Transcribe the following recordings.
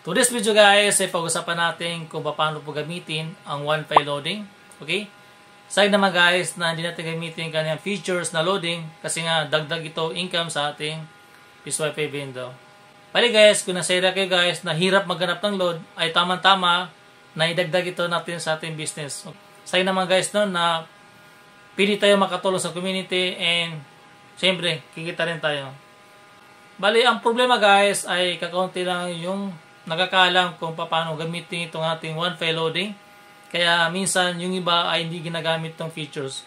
Today's video guys ay pag-usapan natin kung paano po gamitin ang one file loading. Okay? Side naman guys na hindi natin gamitin kanyang features na loading kasi nga dagdag ito income sa ating PCYP window. Bali guys, kung nasira kayo guys na hirap maghanap ng load ay tamang-tama na idagdag ito natin sa ating business. Side naman guys no na pili tayo makatulong sa community and siyempre kikita rin tayo. Bali ang problema guys ay kakaunti lang yung nakakaalam kung paano gamitin itong ating one file loading. Kaya minsan yung iba ay hindi ginagamit itong features.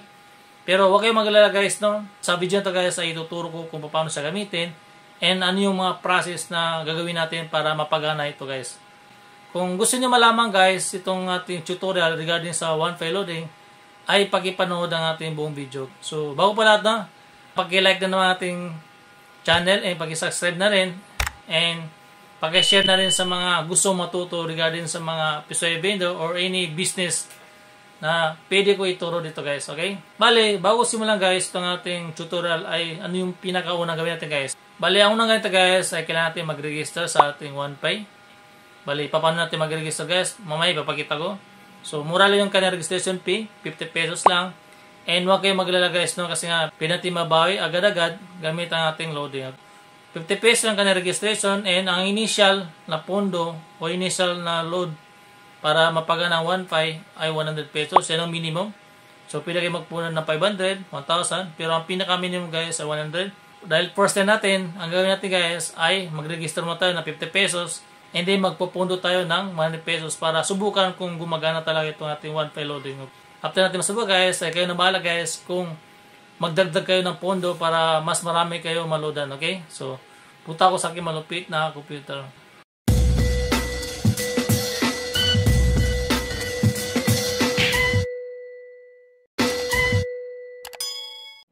Pero huwag kayong magalala guys no. Sa video ito guys ay ituturo ko kung paano siya gamitin and ano yung mga process na gagawin natin para mapagana ito guys. Kung gusto niyo malaman guys itong ating tutorial regarding sa one file loading ay pag-ipanood ang ating buong video. So bago pa lahat na, pag-like na naman ating channel and pag-subscribe na rin and pag-share na rin sa mga gusto matuto regarding sa mga PCYP window or any business na pwede ko ituro dito guys. Okay? Bale, bago simulan guys itong ating tutorial ay ano yung pinakaunang gawin natin guys. Bale, ang unang ganito guys ay kailangan natin mag-register sa ating OnePay. Bale, paano natin mag-register guys? Mamaya ipapakita ko. So, mura lang yung kanya registration fee, 50 pesos lang. And huwag kayong maglala guys no kasi nga pinati mabawi agad-agad gamit ang ating loading. 50 pesos ang kanya registration and ang initial na pondo o initial na load para mapagana ng 1.5 ay 100 pesos. Yan ang minimum. So, pwede kayo magpunan ng 500, 1,000. Pero ang pinaka-minimum guys ay 100. Dahil first time natin, ang gawin natin guys ay mag-register mo tayo ng 50 pesos and then magpupundo tayo ng 100 pesos para subukan kung gumagana talaga itong ating one file loading. After natin masubukan guys, ay kayo na bahala guys kung magdagdag kayo ng pondo para mas marami kayo maloadan, okay? So, punta ako sa aking malupit na computer.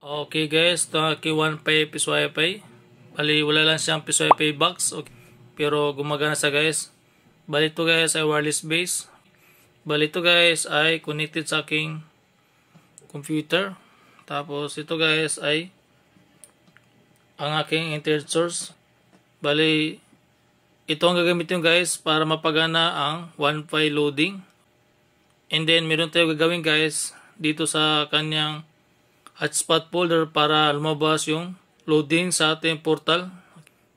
Okay guys, ito ang aking OnePay PCYP. Bali, wala lang siyang PCYP box, okay. Pero gumagana siya guys. Bali, ito guys ay wireless base. Bali, ito guys ay connected sa aking computer. Tapos ito guys ay ang aking internet source. Bali, ito ang gagamitin guys para mapagana ang one file loading. And then meron tayo gagawin guys dito sa kanyang hotspot folder para lumabas yung loading sa ating portal.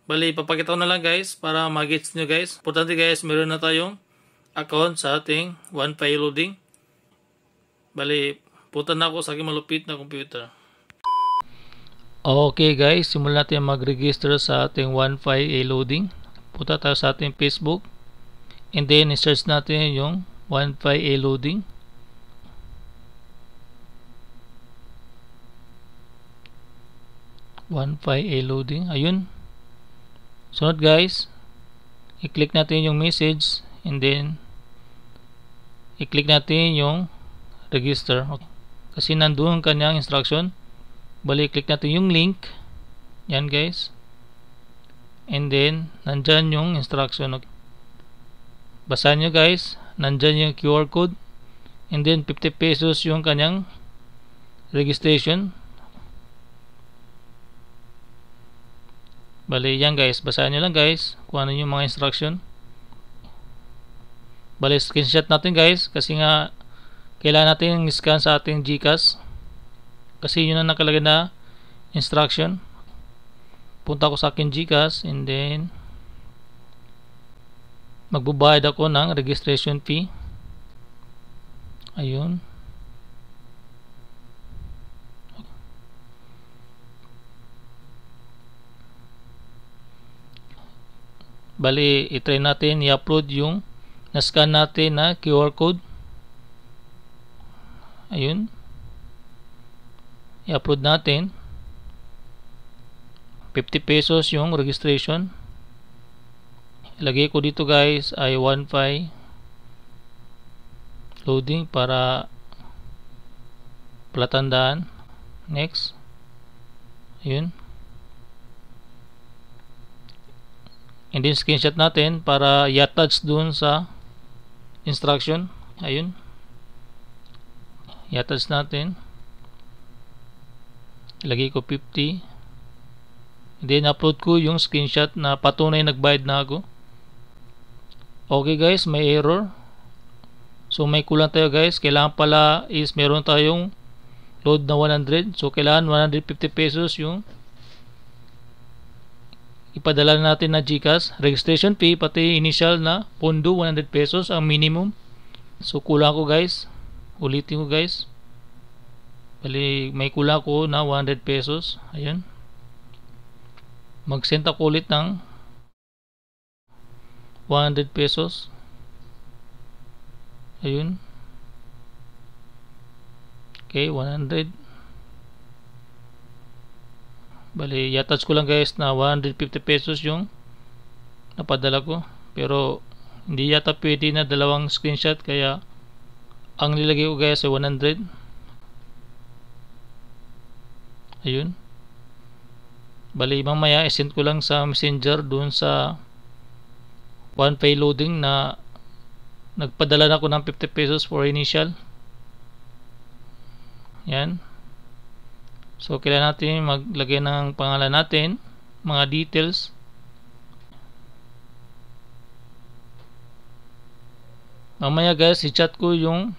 Bali, papakita ko na lang guys para mag-gets nyo guys. Importante guys, meron na tayong account sa ating one file loading. Bali, punta na ako sa aking malupit na computer. Okay guys, simulan natin mag-register sa ating OnePay loading. Punta tayo sa ating Facebook. And then, search natin yung OnePay loading. OnePay loading. Ayun. Sunod guys, i-click natin yung message. And then, i-click natin yung register. Okay. Kasi nandun kanyang instruction. Bali, click natin yung link. Yan guys. And then, nandyan yung instruction. Okay. Basahin nyo guys. Nandyan yung QR code. And then, 50 pesos yung kanyang registration. Bali, yan guys. Basahin nyo lang guys kung ano yung mga instruction. Bali, screenshot natin guys. Kasi nga, kailangan natin i-scan sa ating GCash. Kasi yun ang nakalagay na instruction. Punta ako sa aking GCash and then magbabayad ako ng registration fee. Ayun. Bali, i-try natin i-upload yung na-scan natin na QR code. Ayun. I-upload natin. 50 pesos yung registration. Ilagay ko dito guys ay OnePay loading para palatandaan. Next. Ayun. And then screenshot natin para i-attach dun sa instruction. Ayun. I-attach natin. Ilagay ko 50. And then upload ko yung screenshot na patunay nagbayad na ako. Okay guys, may error. So may kulang tayo guys. Kailangan pala is meron tayong load na 100. So kailangan 150 pesos yung ipadala natin na GCash. Registration fee pati initial na pondo 100 pesos ang minimum. So kulang ko guys. Ulitin ko guys. Bali may kulang ko na 100 pesos. Ayun. Mag-send ako ulit ng 100 pesos. Ayun. Okay, 100. Bali, i-attach ko lang guys na 150 pesos yung napadala ko. Pero hindi yata pwede na dalawang screenshot, kaya ang nilagay ko guys ay 100. Ayun. Bali, mamaya i-send ko lang sa messenger dun sa OnePay loading na nagpadala na ako ng 50 pesos for initial. Yan. So kailangan natin maglagay ng pangalan natin, mga details. Mamaya guys, i-chat ko yung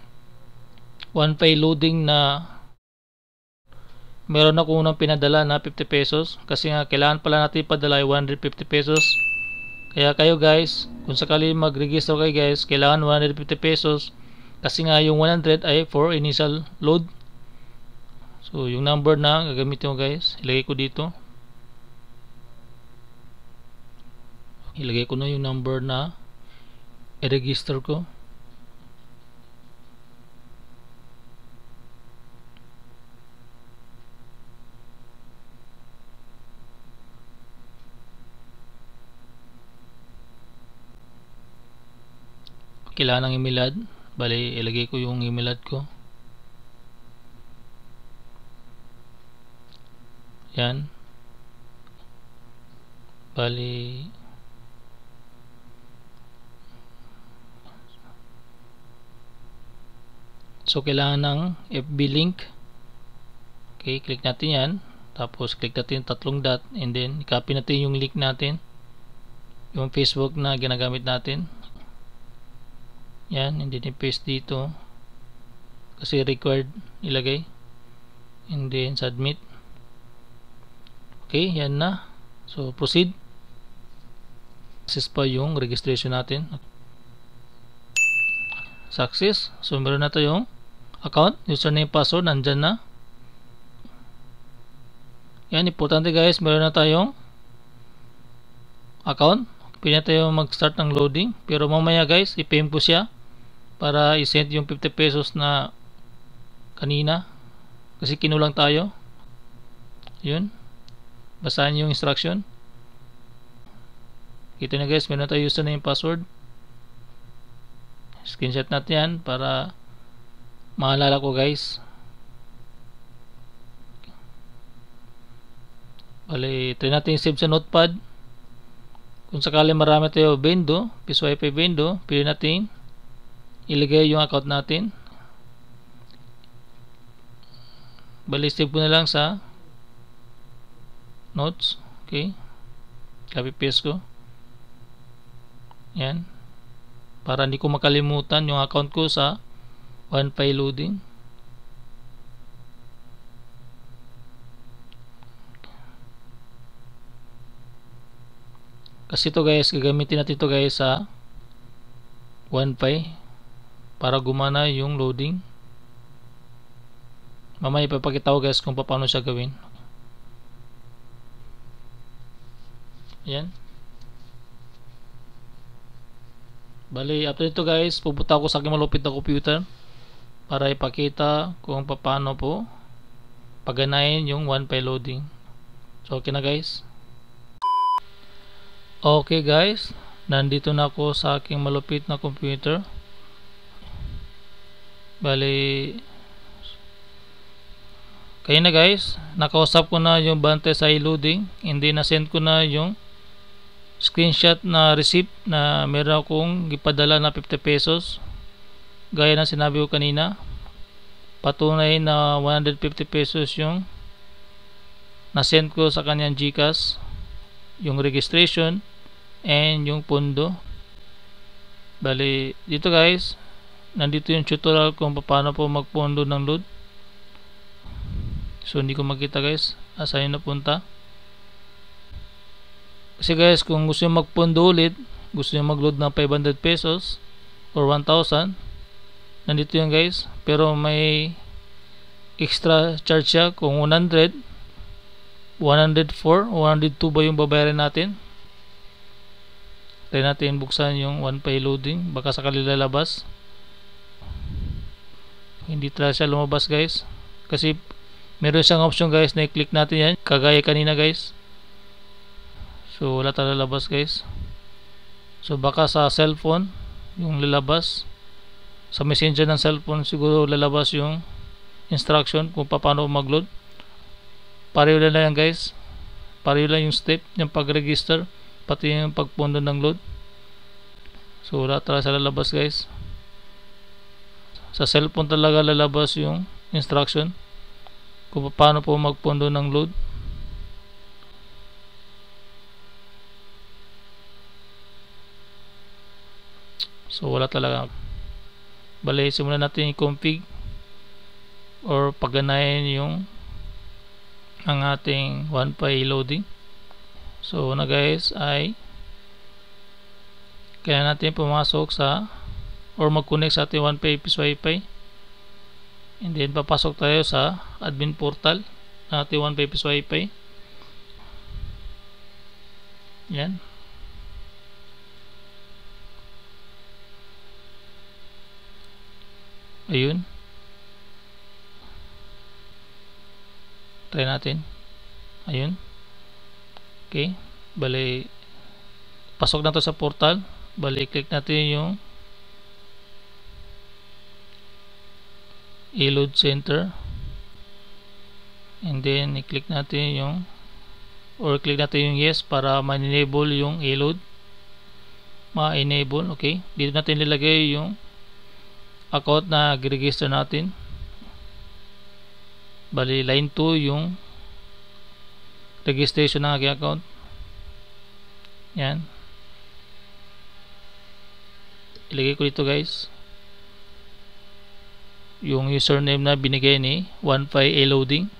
OnePay loading na meron ako unang pinadala na 50 pesos. Kasi nga kailangan pala natin ipadala 150 pesos. Kaya kayo guys, kung sakali mag-register kayo guys, kailangan 150 pesos. Kasi nga yung 100 ay for initial load. So yung number na gagamitin ko guys, ilagay ko dito. Ilagay ko na yung number na i-register ko. Kailangan ng email ad. Bali, ilagay ko yung email ad ko. Yan. Bali, so kailangan ng FB link. Okay, click natin yan. Tapos click natin yung tatlong dot, and then copy natin yung link natin, yung Facebook na ginagamit natin. Yan, and then i-paste dito kasi required ilagay, and then submit. Okay, yan na. So proceed. Success pa yung registration natin. Success. So meron na tayong account, username, password, nandyan na. Yan, importante guys, meron na tayong account. Pwede na tayo mag-start ng loading. Pero mamaya guys, i-pay po siya para i-send yung 50 pesos na kanina. Kasi kinulang tayo. Yun. Basahin yung instruction. Kita na guys, meron na tayo username, password. Screenshot natin yan para maalala ko guys. Bali, try natin save sa notepad. Kung sakali marami tayo bendo, PSwiFi bendo, pili natin ilagay yung account natin. Bali, save ko na lang sa notes. Okay, copy paste ko yan para hindi ko makalimutan yung account ko sa OnePay loading. Kasi ito guys, gagamitin natin ito guys sa OnePay para gumana yung loading. Mamaya ipapakita ko guys kung paano siya gawin. Yan. Bali, after ito guys, pupunta ako sa aking malupit na computer para ipakita kung paano po paganayin yung OnePay loading. So okay na guys. Okay guys, nandito na ako sa aking malupit na computer. Bali, kaya na guys, nakausap ko na yung bante sa loading, hindi na send ko na yung screenshot na receipt na meron akong ipadala na 50 pesos gaya ng sinabi ko kanina. Patunay na 150 pesos yung na-send ko sa kanyang GCash, yung registration and yung pondo. Bali, dito guys, nandito yung tutorial kung paano po magpondo ng load. So hindi ko makita guys, saan yung napunta. Kasi guys, kung gusto nyo magpondo ulit, gusto nyo mag-load ng 500 pesos or 1,000, nandito yan guys. Pero may extra charge siya kung 100, 104 o 102 ba yung babayaran natin. Try natin buksan yung OnePay loading, baka sakali lalabas. Hindi talaga siya lumabas guys, kasi meron siyang option guys na i-click natin yan, kagaya kanina guys. So wala talaga lalabas guys. So baka sa cellphone yung lalabas, sa messenger ng cellphone siguro lalabas yung instruction kung paano mag-load. Pareho lang yan guys, pareho lang yung step, yung pag-register pati yung pagpondo ng load. So wala talaga sa lalabas guys. Sa cellphone talaga lalabas yung instruction kung paano po magpondo ng load. So wala talaga. Bali, simulan natin i-config or pagganahin yung ang ating OnePay loading. So na guys ay kaya natin pumasok sa or mag-connect sa ating OnePay Peace Wi-Fi, and then papasok tayo sa admin portal ng ating OnePay Peace Wi-Fi. Yan. Ayun. Try natin. Ayun. Okay, bali pasok na to sa portal. Bali click natin yung e-load center, and then i-click natin yung click natin yung yes para ma-enable yung e-load, ma-enable. Okay, dito natin nilagay yung account na i-register natin. Bali line 2 yung registration ng aking account. Yan, ilagay ko dito guys yung username na binigay ni OnePay loading.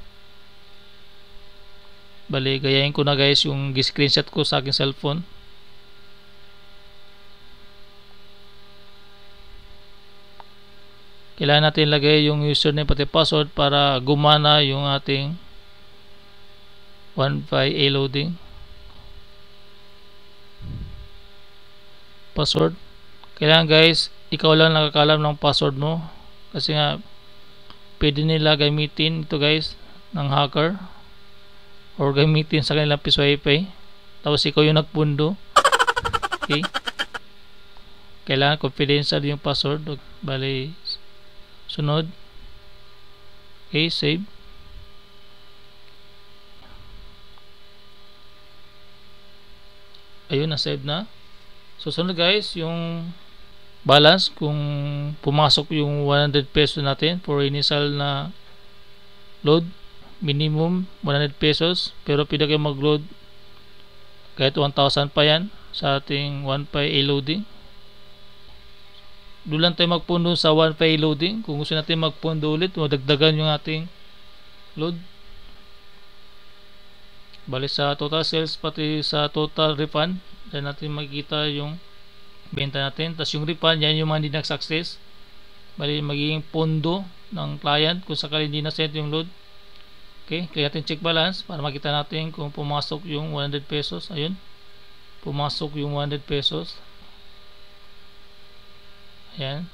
Bali gayahin ko na guys yung screenshot ko sa aking cellphone. Kailangan natin lagay yung username pati password para gumana yung ating OnePay loading. Password, kailangan guys ikaw lang nakakalam ng password mo, kasi nga pwede nila gamitin ito guys ng hacker or gamitin sa kanilang Peace Wi-Fi tapos ikaw yung nagpundo. Okay, kailangan confidential yung password. Bali sunod. Okay, save. Ayun, na-save na. So sunod guys yung balance, kung pumasok yung 100 pesos natin for initial na load, minimum 100 pesos, pero pwede kayo mag-load kahit 1,000 pa yan sa ating OnePay loading. Doon lang tayo magpundo sa OnePay loading. Kung gusto natin magpundo ulit, madagdagan yung ating load. Bali sa total sales pati sa total refund, dyan natin makikita yung benta natin. Tapos yung refund, yan yung mga hindi nag-success. Bali magiging pondo ng client kung sakali hindi na-send yung load. Okay, kaya natin check balance para makita natin kung pumasok yung 100 pesos. Ayun, pumasok yung 100 pesos. Ayan.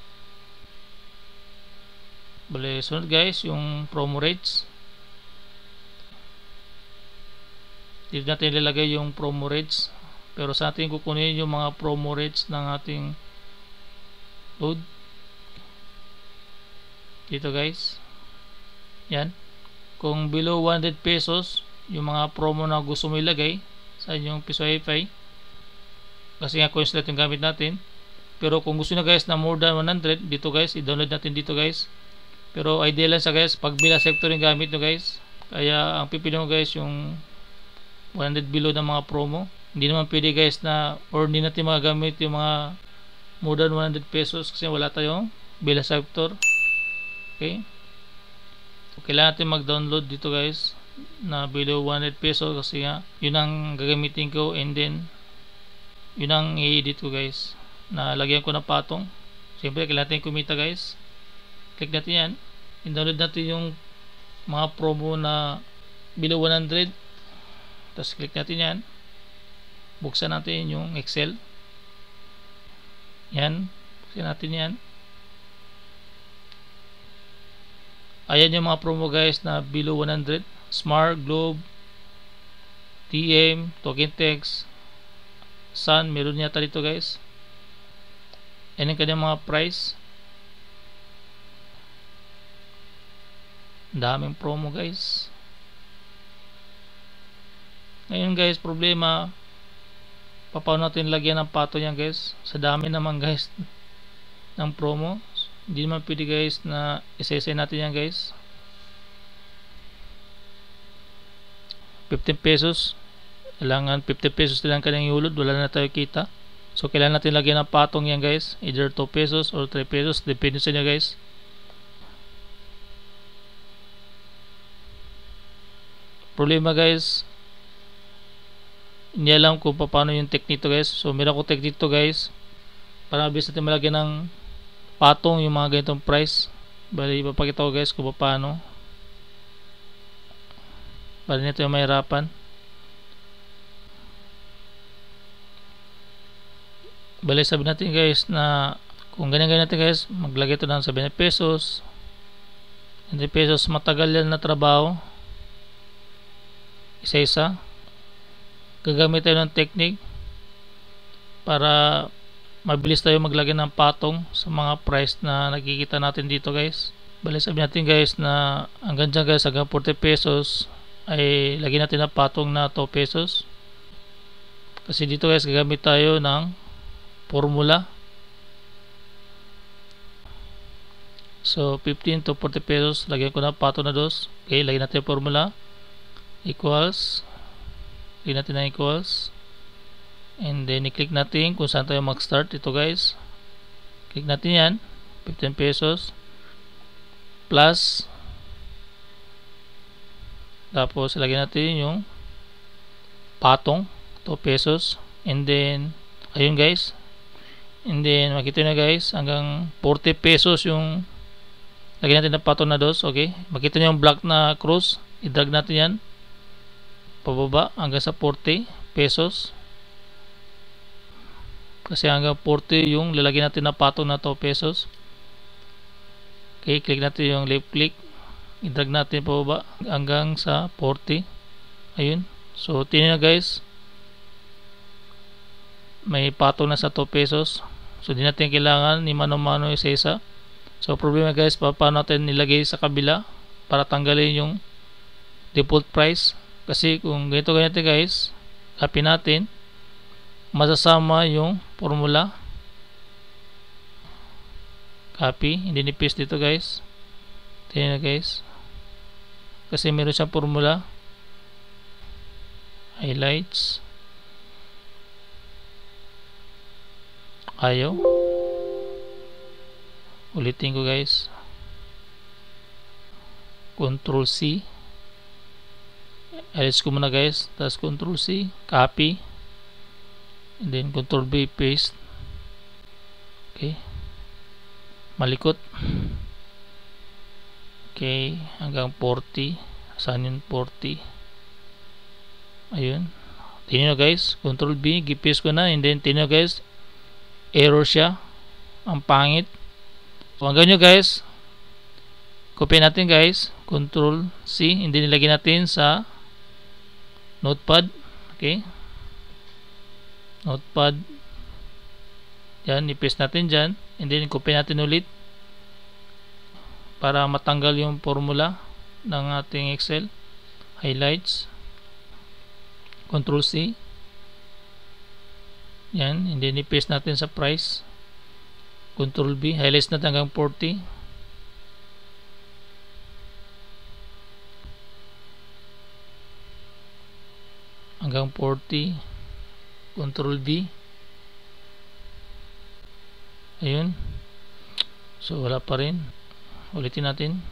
Bali sunod guys yung promo rates. Dito natin ilalagay yung promo rates, pero sa atin kukunin yung mga promo rates ng ating load dito guys. Yan, kung below 100 pesos yung mga promo na gusto mo ilagay sa inyong Peace Wi-Fi, kasi nga coins yung gamit natin. Pero kung gusto na guys na more than 100, dito guys i-download natin dito guys. Pero ideal lang sa guys pag bila sector yung gamit nyo guys, kaya ang pipili mo guys yung 100 below ng mga promo. Hindi naman pwede guys na, or hindi natin magagamit yung mga more than 100 pesos kasi wala tayong bill acceptor. Okay, so, kailangan natin mag-download dito guys na below 100 pesos kasi nga yun ang gagamitin ko, and then yun ang i-edit ko guys, na lagyan ko ng patong. Siyempre kailangan natin kumita guys. Click natin yan, i-download natin yung mga promo na below 100, tapos click natin yan, buksan natin yung Excel. Yan, buksan natin yan. Ayan yung mga promo guys na below 100. Smart, Globe, TM, Token Text, Sun, meron yata dito guys. Yan yung kanyang mga price. Daming promo guys. Ngayon guys, problema, paano natin lagyan ng pato yan guys? Sa dami naman guys ng promo, hindi naman pwede guys na isa-isa natin yan guys. 15 pesos, kailangan 50 pesos lang kanyang iulod, wala na tayo kita. So kailangan natin lagyan ng patong yan guys, either 2 pesos or 3 pesos, depende sa inyo guys. Problema guys, hindi alam kung paano yung technique to guys. So meron ko technique to guys para mabilis natin malagyan ng patong yung mga ganitong price. Bali ipapakita ko guys kung paano, bali nito yung mahirapan. Bali sabi natin guys na kung ganyan natin guys, maglagay ito ng 70 pesos 20 pesos, matagal yan na trabaho, isa-isa. Gagamit tayo ng technique para mabilis tayo maglagay ng patong sa mga price na nakikita natin dito guys. Bali sabi natin guys na hanggang dyan guys, hanggang 40 pesos ay lagyan natin ng patong na 2 pesos. Kasi dito guys gagamit tayo ng formula. So 15 to 40 pesos, lagyan ko ng patong na 2. Okay, lagyan natin yung formula. Equals, lagyan natin na equals, and then i-click natin kung saan tayo mag-start. Ito guys, click natin yan, 15 pesos plus, tapos lagyan natin yung patong 2 pesos, and then ayun guys, and then makita nyo guys hanggang 40 pesos yung lagyan natin ng patong na 2. Okay, makita nyo yung black na cross, i-drag natin yan pababa hanggang sa 40 pesos kasi hanggang 40 yung lalagyan natin na patong na 2 pesos. Okay, click natin yung left click, i-drag natin pababa hanggang sa 40. Ayun, so tingnan nyo guys, may patong na sa 2 pesos. So di natin kailangan ni mano-mano isa-isa. So problema guys, paano natin nilagay sa kabila para tanggalin yung default price. Kasi kung ganito ganito guys, copy natin, masasama yung formula. Copy, hindi ni paste dito guys. Tingnan na guys, kasi meron siyang formula. Highlights, ayaw. Ulitin ko guys, Ctrl C, alis ko muna guys, tapos Ctrl C, copy, and then Ctrl V, paste. Okay, malikot. Okay, hanggang 40. Saan yung 40? Ayun, tingnan nyo guys, Ctrl V, gi-paste ko na, and then tingnan nyo guys, error siya, ang pangit. So hanggang nyo guys, copy natin guys, Ctrl C, and then nilagay natin sa notepad. Okay, notepad, yan, i-paste natin dyan, and then copy natin ulit para matanggal yung formula ng ating Excel. Highlights, Ctrl C, yan, and then i-paste natin sa price. Ctrl V, highlights natin hanggang 40. Hanggang 40, Ctrl V, Ayun. So wala pa rin. Ulitin natin.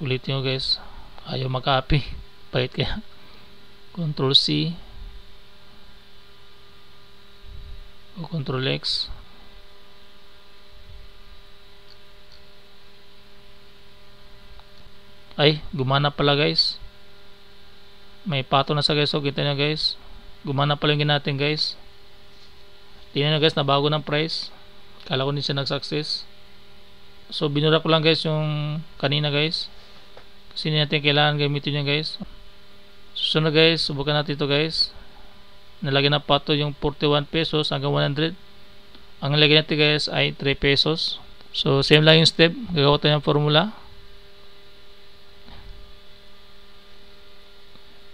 Ulitin nyo guys. Ayaw mag-copy. Pahit kaya. Control C o Control X. Ay, gumana pala guys. May pato na sa guys. So kita nyo guys, gumana pala yung natin guys. Tingnan nyo guys, nabago ng price. Kala ko hindi siya nag-success. So binura ko lang guys yung kanina guys, kasi hindi natin kailangan gamitin nyo guys. Susunod guys, subukan natin ito guys. Nalagyan na pato yung 41 pesos hanggang 100. Ang nalagyan natin guys ay 3 pesos. So same lang yung step. Gagawa tayo ng formula.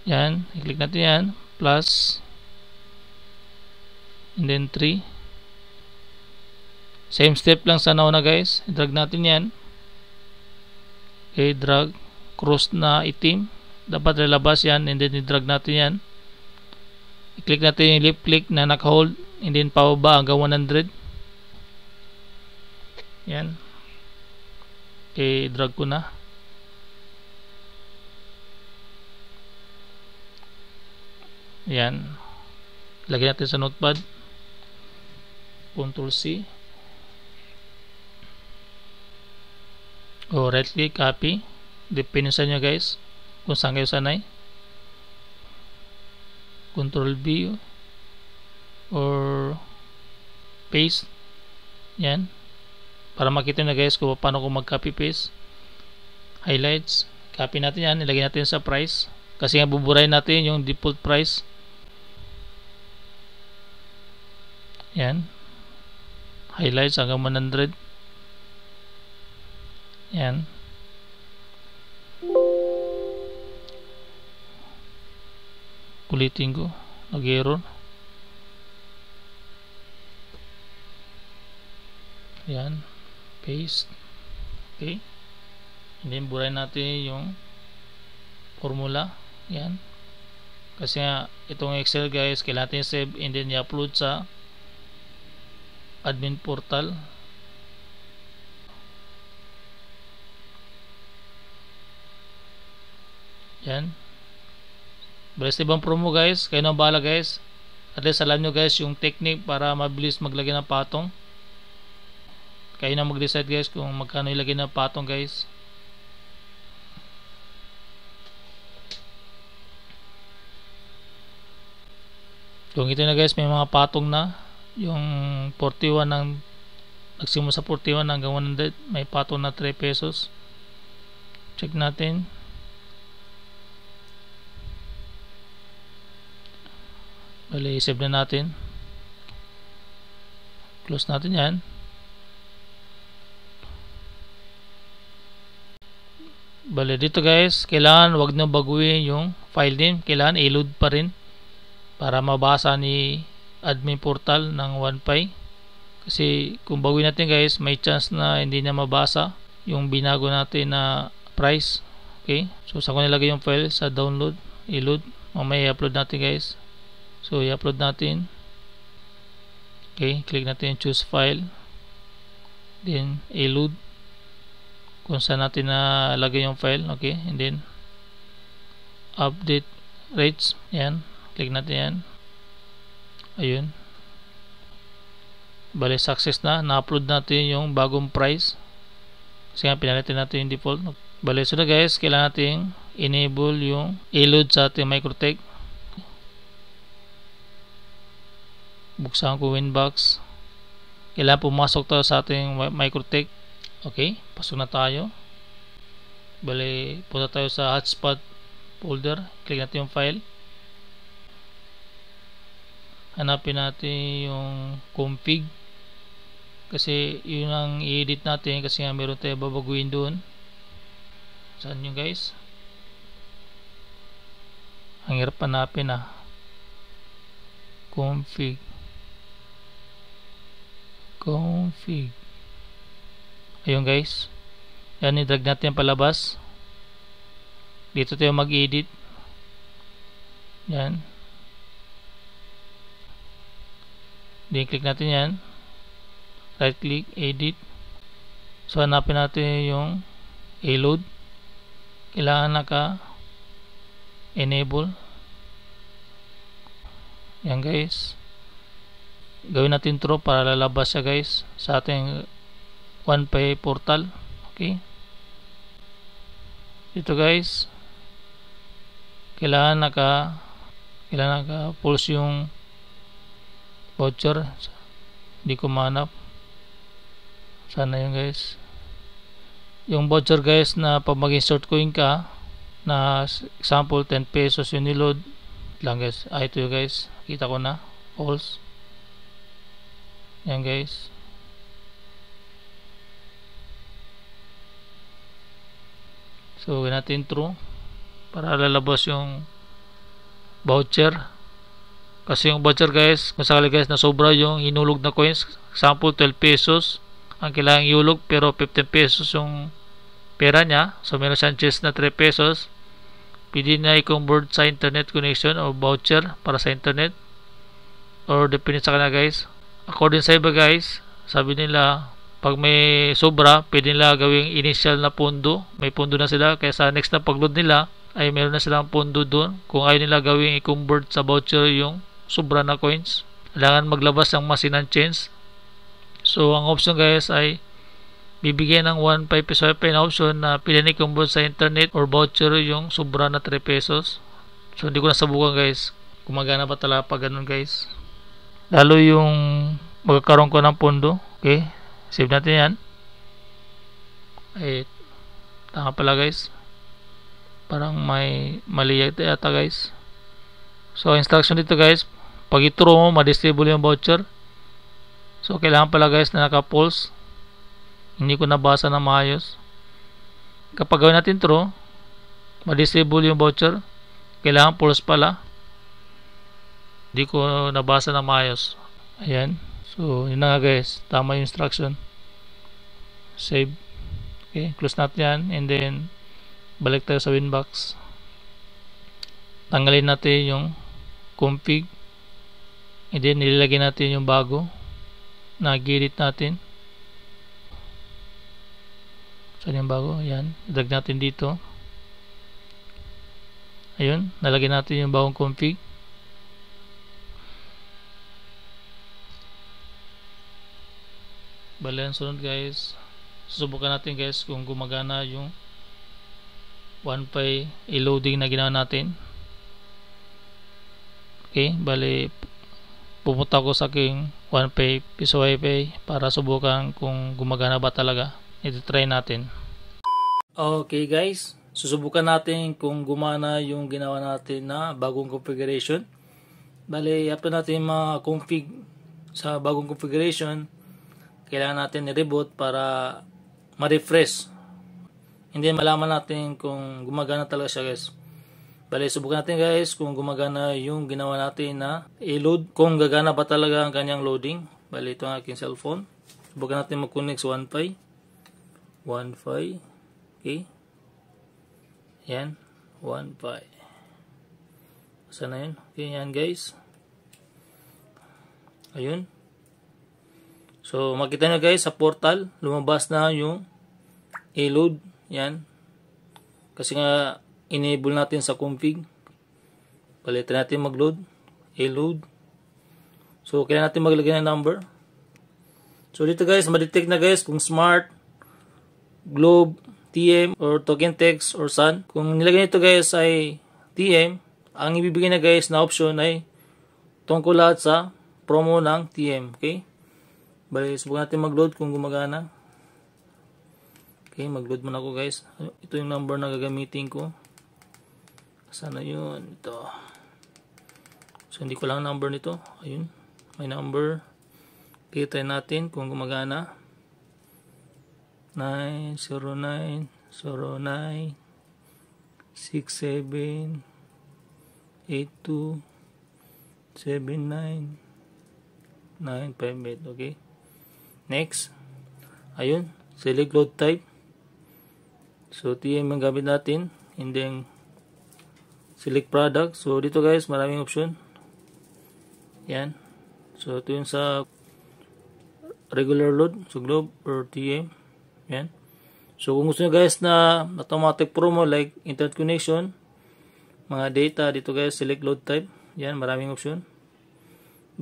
Yan, i-click natin yan. Plus and then 3. Same step lang sa nauna guys. I-drag natin yan. Okay, drag. Cross na itim. Dapat lalabas yan, and then i-drag natin yan. I-click natin yung left click na naka-hold, and then pababa hanggang 100. Yan. Okay, drag ko na. Yan. Lagyan natin sa notepad. Control C. O right click, copy. Depende sa inyo guys kung saan kayo sanay. Control B or paste. Yan. Para makita nyo guys kung paano kung mag-copy paste. Highlights. Copy natin yan. Ilagay natin sa price. Kasi nga buburahin natin yung default price. Yan. Highlights hanggang 100. Yan. Ulitin ko. Nag-error. Yan. Paste. Okay. And then burahin natin yung formula. Yan. Kasi nga itong Excel guys, kailangan natin save and then i-upload sa admin portal. Yan. Balis ibang promo guys, kayo nang bahala guys. At least alam nyo guys yung technique para mabilis maglagay ng patong. Kayo na mag-decide guys kung magkano ilagay ng patong guys. Kung ito na guys, may mga patong na. Yung 41 ng nagsimula sa 41 hanggang 100, may patong na 3 pesos. Check natin. Bali, save na natin. Close natin yan. Bali, dito guys, kailangan wag nyo baguhin yung file name. Kailangan i-load pa rin para mabasa ni admin portal ng OnePay. Kasi kung baguhin natin guys, may chance na hindi na mabasa yung binago natin na price. Okay, so saan ko nilagay yung file? Sa download, i-load. Mamaya i-upload natin guys. So i-upload natin. Okay, click natin yung choose file, then i-load kung saan natin na lagay yung file. Okay, and then update rates. Yan, click natin yan. Ayun, bali success na. Na-upload natin yung bagong price kasi nga pinalitan natin yung default. Bali, so na guys, kailangan natin enable yung i-load sa ating Microtech. Buksan ko Winbox. Kailangan pumasok tayo sa ating Microtech. Okay, pasok na tayo. Bali, punta tayo sa hotspot folder. Click natin yung file. Hanapin natin yung config. Kasi yun ang i-edit natin kasi nga meron tayo babaguhin doon. Saan yun guys? Ang hirap hanapin config. Ayun guys, yan, i-drag natin palabas. Dito tayo mag-edit. Yan, Then click natin yan. Right click, edit. So hanapin natin yung A-load. Kailangan naka-enable. Yan guys. Gawin natin true para lalabas siya guys sa ating OnePay portal. Okay. Dito guys. Kailangan naka-pulse yung voucher. Hindi ko manap. Sana yun guys. Yung voucher guys na pag mag-insert coin ka na example 10 pesos yung niload lang guys. Ito yun guys. Kita ko na. False. Yan guys. So gawin natin true para lalabas yung voucher. Kasi yung voucher guys, kung sakali guys na sobra yung inulog na coins, example 12 pesos ang kailangang iulog pero 15 pesos yung pera niya, so meron siyang chance na 3 pesos, pwede na i-convert sa internet connection o voucher para sa internet, or depende sa kanila guys. According sa iba guys, sabi nila pag may sobra, pwede nila gawing initial na pondo, may pondo na sila, kaya sa next na pagload nila ay meron na silang pondo doon. Kung ayaw nila gawing i-convert sa voucher yung sobra na coins, kailangan maglabas ng machine ng change. So ang option guys ay bibigyan ng 1 peso na option na pwede na i-convert sa internet or voucher yung sobra na 3 pesos. So hindi ko nasubukan guys, gumagana ba talaga pag ganun guys, lalo yung magkakaroon ko ng pondo. Okay, save natin yan. Ay tama pala guys, parang may mali yata guys. So instruction dito guys, pag i-throw mo ma-disable yung voucher. So kailangan pala guys na naka-pulse. Hindi ko nabasa na maayos. Kapag gawin natin throw, ma-disable yung voucher, kailangan pulse pala. Hindi ko nabasa na maayos. Ayan. So yun na nga guys, tama yung instruction. Save. Okay, close natin yan, and then balik tayo sa Winbox. Tanggalin natin yung config, and then nilagay natin yung bago na gilid natin. Saan yung bago? Ayan, drag natin dito. Ayun, nalagay natin yung bagong config. Bale, ang sunod guys, susubukan natin guys kung gumagana yung OnePay e-loading na ginawa natin. Okay, bale pupunta ko sa aking OnePay Piso Wi-Fi para subukan kung gumagana ba talaga. Ito try natin. Okay guys, susubukan natin kung gumana yung ginawa natin na bagong configuration. Bale, after natin ma-config sa bagong configuration, kailangan natin i-reboot para ma-refresh. Hindi malaman natin kung gumagana talaga siya guys. Bale, subukan natin guys kung gumagana yung ginawa natin na i-load. Kung gagana ba talaga ang kanyang loading. Bale, ito ang aking cellphone. Subukan natin mag-connect sa OnePay. OnePay. Okay. Yan. OnePay. Saan na yun? Okay, yan guys. Ayun. So, makita nyo guys sa portal, lumabas na yung i-load. Yan. Kasi nga, enable natin sa config. Palitan natin mag-load. I-load. So, kailangan natin maglagay ng number. So, dito guys, ma-detect na guys kung smart, globe, TM, or token text, or sun. Kung nilagay nito guys ay TM, ang ibibigay na guys na option ay tungkol lahat sa promo ng TM. Okay? Bali, subukan natin mag-load kung gumagana. Okay, mag-load muna ako guys. Ito yung number na gagamitin ko. Sana yun, ito. So hindi ko lang number nito. Ayun, may number. Okay, try natin kung gumagana. 909 09 67 82 79 958. Okay, next. Ayun, select load type. So TM ang gamit natin, and then select product. So dito guys, maraming option. Yan. So ito yung sa regular load, so globe or TM. Yan. So kung gusto nyo guys na automatic promo like internet connection, mga data dito guys, select load type. Yan, maraming option.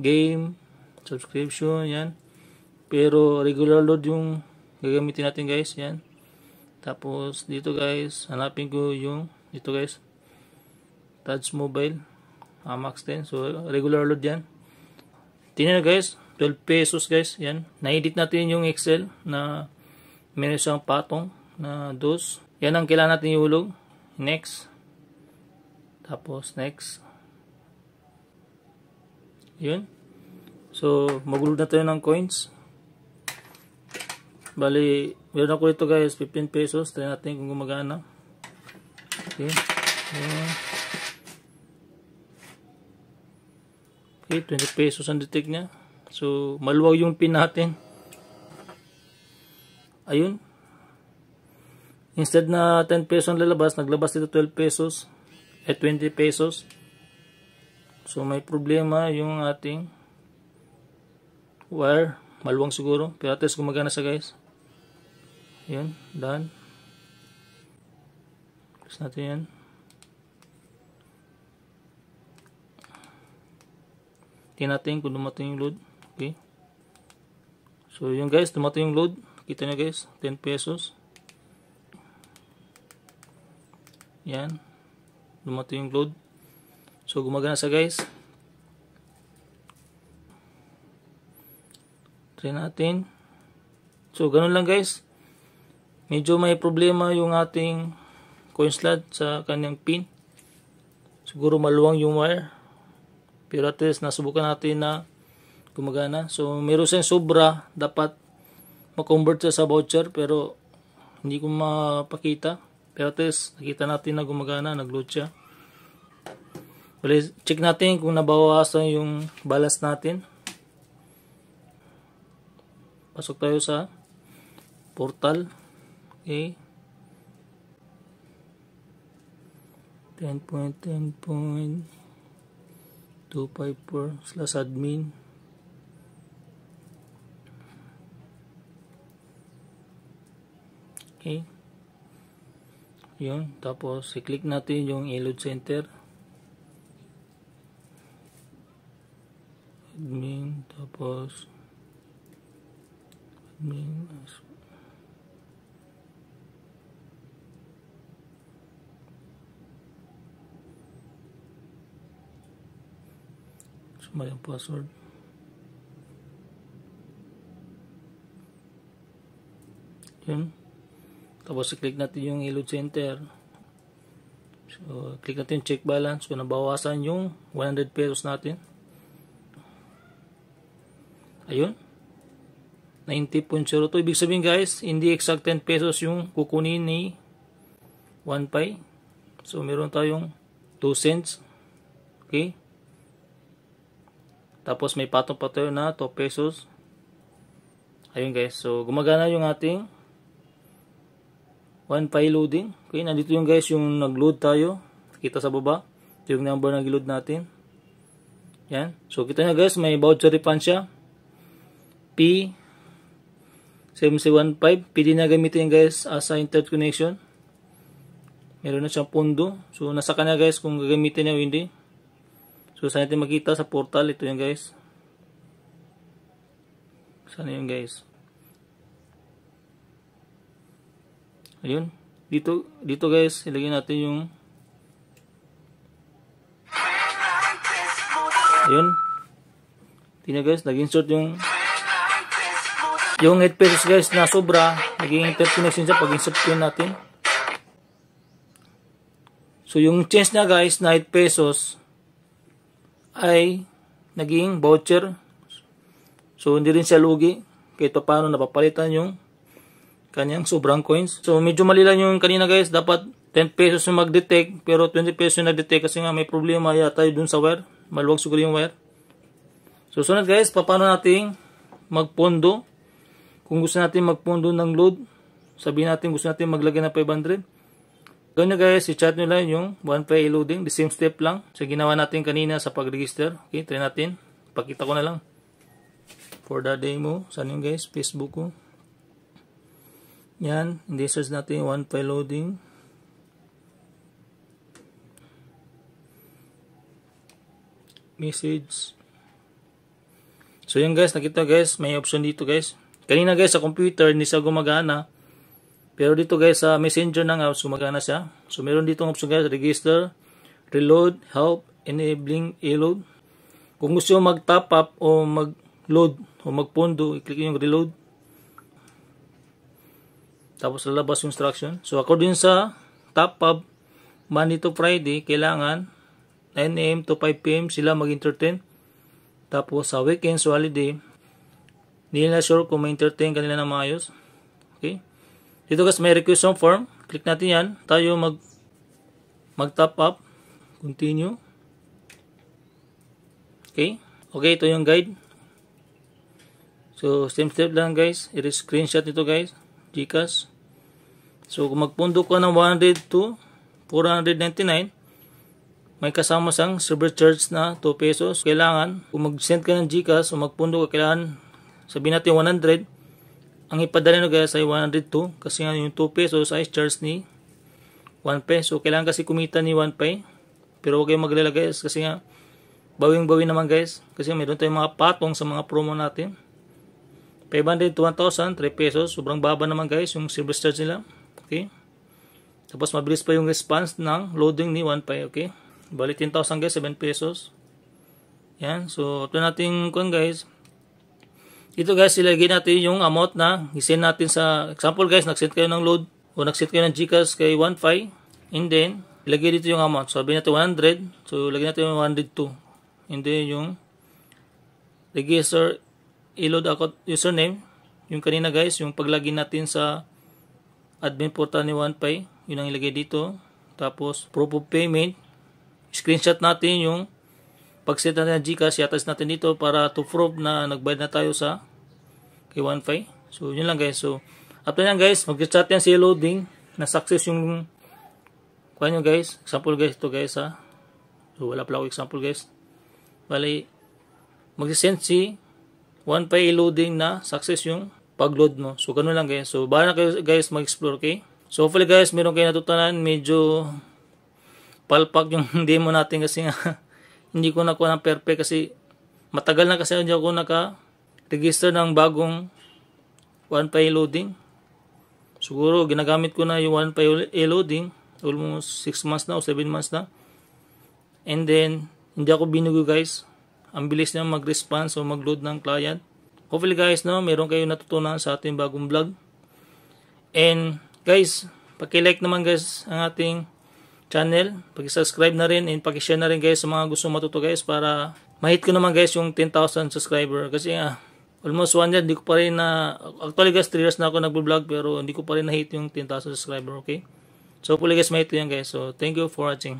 Game, subscription, yan. Pero regular load yung gagamitin natin guys, yan. Tapos dito guys, hanapin ko yung dito guys, Touch Mobile, Max 10. So regular load yan. Tingnan guys, 12 pesos guys, yan. Na-edit natin yung Excel na meron siyang patong na dos. Yan ang kailangan natin ihulog. Next. Tapos next. Yun. So magulog na tayo ng coins. Bali, meron ako ito guys, 15 pesos. Try natin kung gumagana. Okay. Okay, 20 pesos ang detect niya. So, maluwag yung pin natin. Ayun. Instead na 10 pesos ang lalabas, naglabas dito 12 pesos. 20 pesos. So, may problema yung ating wire. Maluwang siguro. Pero at least gumagana siya guys. Ayun, done. Close natin yan. Tingnan natin kung dumating yung load. Okay. So, yun guys, dumating yung load. Kita nyo guys, 10 pesos. Yan. Dumating yung load. So, gumagana siya guys. Try natin. So, ganun lang guys. Medyo may problema yung ating coin slot sa kanyang pin. Siguro maluwang yung wire. Pero at least nasubukan natin na gumagana. So, meron siyang sobra. Dapat ma-convert siya sa voucher. Pero, hindi ko mapakita. Pero at least, nakita natin na gumagana. Nag-load siya. Check natin kung nabawasan yung balance natin. Pasok tayo sa portal. Okay. 10.10.254/admin. Okay. Yun. Tapos, i-click natin yung load center. Admin. Tapos, admin. Mali ang password. Yun. Tapos i-click natin yung load center. So, click natin check balance. So, nabawasan yung 100 pesos natin. Ayun. 90.02. Ibig sabihin guys, hindi exact 10 pesos yung kukunin ni 1Pi. So, meron tayong 2 cents. Okay. Tapos may patong pa tayo na 2 pesos. Ayun guys. So gumagana yung ating 1Pi loading. Okay. Nandito yung guys yung nag-load tayo. Kita sa baba. Ito yung number na giload natin. Yan. So kita nyo guys. May voucher refund siya. P715. Pwede na gamitin guys as a internet connection. Meron na siyang pondo. So nasa kanya guys kung gagamitin niya o hindi. So, saan natin makita sa portal? Ito yung guys. Saan yung guys? Ayun. Dito guys, ilagay natin yung ayun. Tingnan guys, nag-insert yung 8 pesos guys na sobra. Naging internet connection siya pag-insert ko natin. So, yung change na guys na 8 pesos ay naging voucher. So, hindi rin siya lugi. Kahit pa paano napapalitan yung kanyang sobrang coins. So, medyo mali lang yung kanina guys. Dapat 10 pesos yung mag-detect. Pero 20 pesos yung nag-detect kasi nga may problema yata dun sa wire. Maluwag siguro yung wire. So, sunod guys, paano natin magpondo? Kung gusto natin magpondo ng load, sabihin natin gusto natin maglagay ng 500. Gawin nyo guys, i-chat nyo lang yung 1Pi loading. The same step lang sa ginawa natin kanina sa pag-register. Okay, try natin. Pakita ko na lang. for the demo. Saan yun guys? Facebook ko. Yan. Hindi search natin one file loading. Message. So yun guys, nakita guys, may option dito guys. Kanina guys sa computer hindi siya gumagana. Pero dito guys sa Messenger ng apps gumagana siya. So meron dito option guys, register, reload, help, enabling e-load. Kung gusto mo mag-top up o mag-load o mag-pondo, i-click yung reload. Tapos lalabas yung instruction. So according sa top up, Monday to Friday, kailangan 9 AM to 5 PM sila mag-entertain. Tapos sa weekends o holiday, hindi na sure kung ma-entertain kanila na maayos. Okay? Dito guys may requisition form. Click natin yan. Tayo mag-top up. Continue. Okay? Okay, ito yung guide. So, same step lang guys. I-screenshot ito guys. Gcash. So, kung magpundo ka ng 100 to 499, may kasama sang server charge na 2 pesos. Kailangan, kung mag-send ka ng Gcash o magpundo ka, kailangan sabihin natin 100. Ang ipadala nyo guys ay 102 kasi nga yung 2 pesos ay charge ni 1 peso. Kailangan kasi kumita ni 1 pay. Pero huwag kayong maglala guys kasi nga bawing-bawi naman guys. Kasi mayroon tayong mga patong sa mga promo natin. 500 to 1,000, 3 pesos. Sobrang baba naman guys yung service charge nila. Okay. Tapos mabilis pa yung response ng loading ni 1 pay. Okay. Bali 10,000 guys, 7 pesos. Yan. So, ito natin kung guys. Ito guys, ilagay natin yung amount na isend natin sa example guys, nag-send kayo ng load o nag-send kayo ng Gcash kay 1.5 and then, ilagay dito yung amount. So, sabihin natin 100. So, ilagay natin yung 102. And then, yung register e-load account username. Yung kanina guys, yung paglagin natin sa admin portal ni 1Pay, yun ang ilagay dito. Tapos, proof of payment. Screenshot natin yung pag-set natin ng Gcash, i-attach natin dito para to prove na nagbayad na tayo sa kay 1Pay. So, yun lang guys. So, after yan guys, mag-chat yan si loading na success yung kuha nyo guys. Example guys, ito guys ha. So, wala pala ako example guys. Bali, mag-send si 1Pay loading na success yung pag-load mo. So, ganun lang guys. So, bahala na kayo guys mag-explore, okay? So, hopefully guys, meron kayo natutunan. Medyo palpak yung demo natin kasi nga hindi ko nakuha ng perfect kasi matagal na kasi hindi ako naka-register ng bagong 1Pay loading. Siguro, ginagamit ko na yung 1Pay loading. Almost 6 months na o 7 months na. And then, hindi ako binugo guys. Ang bilis niya mag-response o mag-load ng client. Hopefully guys, no, meron kayo natutunan sa ating bagong vlog. And guys, paki-like naman guys ang ating channel. Paki-subscribe na rin and paki-share na rin guys sa mga gusto matuto guys para ma-hit ko naman guys yung 10,000 subscriber. Kasi almost 1 year, hindi ko pa rin actually guys 3 years na ako nag-vlog pero hindi ko pa rin na-hit yung 10,000 subscriber, okay? So hopefully guys ma-hit ko yan guys. So thank you for watching.